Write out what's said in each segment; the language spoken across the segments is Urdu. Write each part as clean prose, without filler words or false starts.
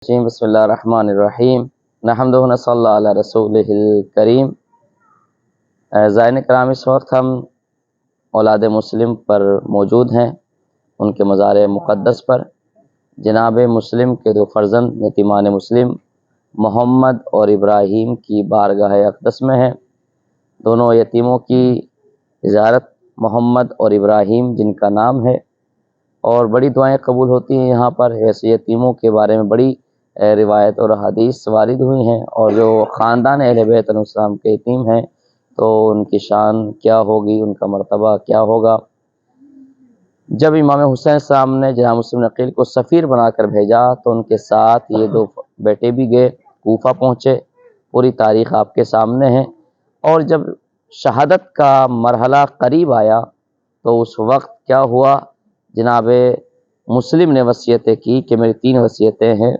بسم اللہ الرحمن الرحیم نحمدہ و نصلی علی رسولہ الکریم۔ زائرین کرام، اس وقت ہم اولاد مسلم پر موجود ہیں، ان کے مزار مقدس پر۔ جناب مسلم کے دو فرزند یتیمان مسلم محمد اور ابراہیم کی بارگاہ اقدس میں ہیں۔ دونوں یتیموں کی زیارت محمد اور ابراہیم جن کا نام ہے، اور بڑی دعائیں قبول ہوتی ہیں یہاں پر۔ ایسے یتیموں کے بارے میں بڑی روایت اور حدیث وارد ہوئی ہیں، اور جو خاندان اہل بیت علیہ السلام کے یتیم ہیں تو ان کی شان کیا ہوگی، ان کا مرتبہ کیا ہوگا۔ جب امام حسین السلام نے جناب مسلم نقیل کو سفیر بنا کر بھیجا تو ان کے ساتھ یہ دو بیٹے بھی گئے، کوفہ پہنچے۔ پوری تاریخ آپ کے سامنے ہے۔ اور جب شہادت کا مرحلہ قریب آیا تو اس وقت کیا ہوا، جناب مسلم نے وصیتیں کی کہ میری 3 وصیتیں ہیں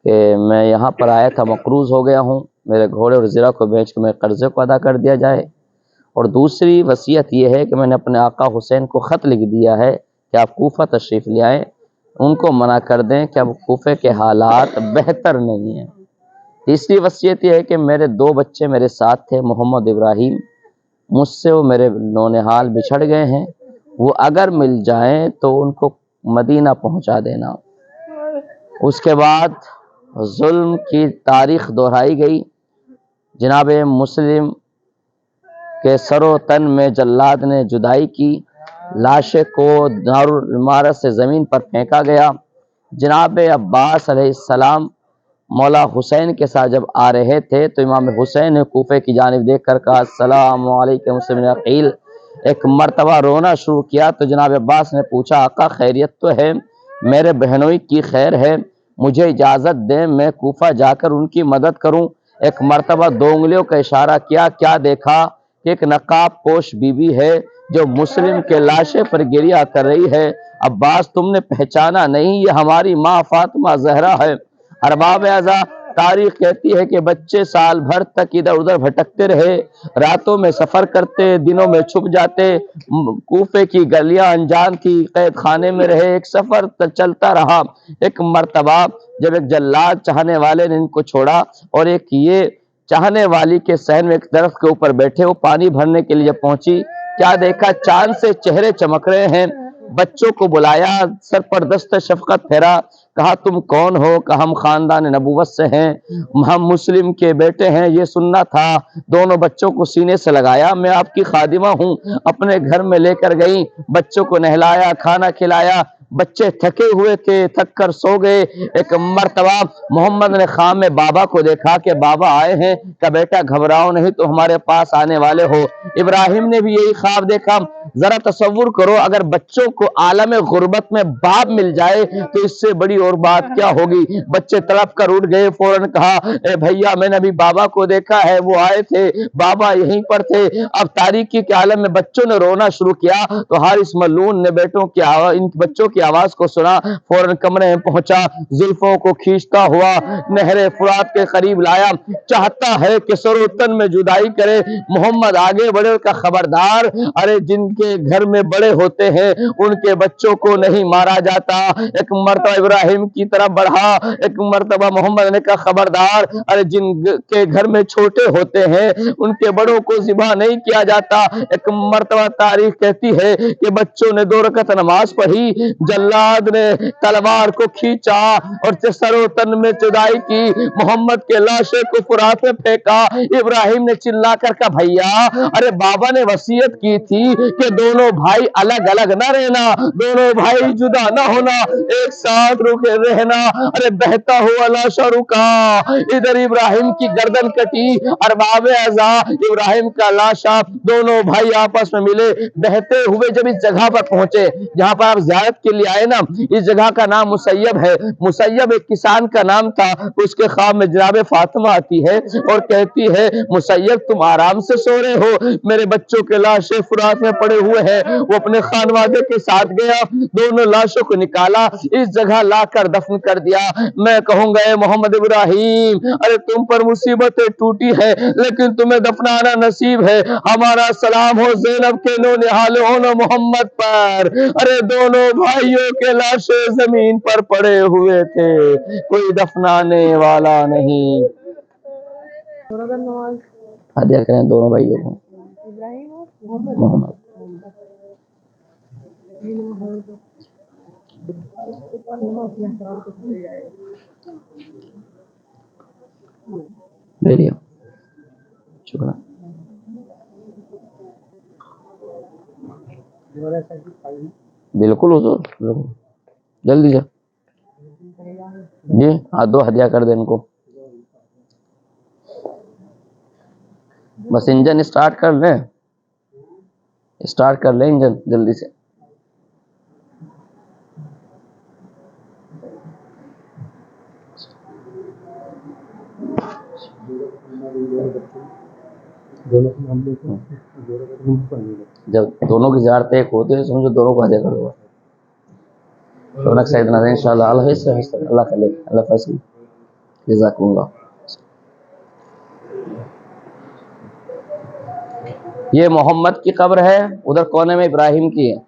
کہ میں یہاں پر آیا تھا، مقروض ہو گیا ہوں، میرے گھوڑے اور زرہ کو بیچ کے میرے قرضے کو ادا کر دیا جائے۔ اور دوسری وصیت یہ ہے کہ میں نے اپنے آقا حسین کو خط لکھ دیا ہے کہ آپ کوفہ تشریف لے آئیں، ان کو منع کر دیں کہ اب کوفے کے حالات بہتر نہیں ہیں۔ تیسری وصیت یہ ہے کہ میرے 2 بچے میرے ساتھ تھے، محمد ابراہیم، مجھ سے وہ میرے نونہال بچھڑ گئے ہیں، وہ اگر مل جائیں تو ان کو مدینہ پہنچا دینا۔ اس کے بعد ظلم کی تاریخ دہرائی گئی۔ جناب مسلم کے سر و تن میں جلاد نے جدائی کی، لاشیں کو دارالعمارت سے زمین پر پھینکا گیا۔ جناب عباس علیہ السلام مولا حسین کے ساتھ جب آ رہے تھے تو امام حسین نے کوفے کی جانب دیکھ کر کہا السلام علیکم مسلم نقیل۔ ایک مرتبہ رونا شروع کیا تو جناب عباس نے پوچھا آقا خیریت تو ہے؟ میرے بہنوئی کی خیر ہے، مجھے اجازت دیں میں کوفہ جا کر ان کی مدد کروں۔ ایک مرتبہ 2 انگلیوں کا اشارہ کیا، کیا دیکھا کہ ایک نقاب پوش بیوی ہے جو مسلم کے لاشے پر گریہ کر رہی ہے۔ عباس تم نے پہچانا نہیں، یہ ہماری ماں فاطمہ زہرا ہے۔ ارباب اعضاء، تاریخ کہتی ہے کہ بچے سال بھر تک ادھر ادھر بھٹکتے رہے، راتوں میں سفر کرتے، دنوں میں چھپ جاتے، کوفے کی گلیاں انجان تھی، قید خانے میں رہے، ایک سفر چلتا رہا۔ ایک مرتبہ جب ایک جلاد چاہنے والے نے ان کو چھوڑا اور ایک یہ چاہنے والی کے صحن میں ایک درخت کے اوپر بیٹھے، وہ پانی بھرنے کے لیے پہنچی، کیا دیکھا چاند سے چہرے چمک رہے ہیں۔ بچوں کو بلایا، سر پر دست شفقت پھیرا، کہا تم کون ہو؟ کہ ہم خاندان نبوت سے ہیں، ہم مسلم کے بیٹے ہیں، یہ سننا تھا۔ دونوں بچوں کو سینے سے لگایا، میں آپ کی خادمہ ہوں، اپنے گھر میں لے کر گئی، بچوں کو نہلایا، کھانا کھلایا۔ بچے تھکے ہوئے تھے، تھک کر سو گئے۔ ایک مرتبہ محمد نے خواب میں بابا کو دیکھا کہ بابا آئے ہیں، کہ بیٹا گھبراؤ نہیں، تو ہمارے پاس آنے والے ہو۔ ابراہیم نے بھی یہی خواب دیکھا۔ ذرا تصور کرو اگر بچوں کو عالم غربت میں باپ مل جائے تو اس سے بڑی اور بات کیا ہوگی۔ بچے تڑپ کر اٹھ گئے، فوراً کہا اے بھیا میں نے ابھی بابا کو دیکھا ہے، وہ آئے تھے، بابا یہیں پر تھے۔ اب تاریکی کے عالم میں بچوں نے رونا شروع کیا تو حارث ملعون نے ان بچوں کی آواز کو سنا، فوراً کمرے میں پہنچا، زلفوں کو کھینچتا ہوا نہر فرات کے قریب لایا، چاہتا ہے کہ سر و تن میں جدائی کرے۔ محمد آگے بڑھے کا خبردار، ارے جن کے گھر میں بڑے ہوتے ہیں ان کے بچوں کو نہیں مارا جاتا۔ ایک مرتبہ ابراہیم کی طرف بڑھا، ایک مرتبہ محمد نے کہا خبردار، ارے جن کے گھر میں چھوٹے ہوتے ہیں ان کے بڑوں کو ذبح نہیں کیا جاتا۔ ایک مرتبہ تاریخ کہتی ہے کہ بچوں نے 2 رکعت نماز پڑھی، جلاد نے تلوار کو کھینچا اور سر و تن میں جدائی کی، محمد کے لاشے کو فرات میں پھینکا۔ ابراہیم نے چلا کر کہا بھیا، ارے بابا نے وصیت کی تھی کہ دونوں بھائی الگ الگ نہ رہنا، دونوں بھائی جدا نہ ہونا، ایک ساتھ رکے رہنا۔ ارے بہتا ہوا لاشا رکا، ادھر ابراہیم کی گردن کٹی۔ ارباب اعضاء، ابراہیم کا لاشا، دونوں بھائی آپس میں ملے، بہتے ہوئے جب اس جگہ پر پہنچے جہاں پر آپ زیارت کے لیے آئے نا، اس جگہ کا نام مسیب ہے۔ مسیب ایک کسان کا نام تھا۔ اس کے خواب میں جناب فاطمہ آتی ہے اور کہتی ہے مسیب تم آرام سے سو رہے ہو، میرے بچوں کے لاشیں فرات میں پڑے ہوئے ہیں، وہ اپنے خانوادے کے ساتھ گیا، دونوں لاشوں کو نکالا، اس جگہ لا کر دفن کر دیا۔ میں کہوں گا اے محمد ابراہیم، ارے تم پر مصیبتیں ٹوٹی ہے لیکن تمہیں دفنانا نصیب ہے۔ ہمارا سلام ہو زینب کے نونہال ہونو محمد پر۔ ارے دونوں بھائیوں کے لاشیں زمین پر پڑے ہوئے تھے، کوئی دفنانے والا نہیں۔ ہدیہ کریں دونوں بھائیوں کو محمد لے لیا، شکریہ۔ بالکل حضور، بالکل جلدی سے جی ہاں، دو ہدیہ کر دیں ان کو۔ بس انجن اسٹارٹ کر لیں، اسٹارٹ کر لیں انجن جلدی سے۔ جب دونوں کی زیارت ایک ہوتی ہے سمجھو دونوں کو ہدیہ کر دو۔ رونق سیدنا ان شاء اللہ اللہ کرے، اللہ فیصل، جزاکم اللہ۔ یہ محمد کی قبر ہے، ادھر کونے میں ابراہیم کی ہے۔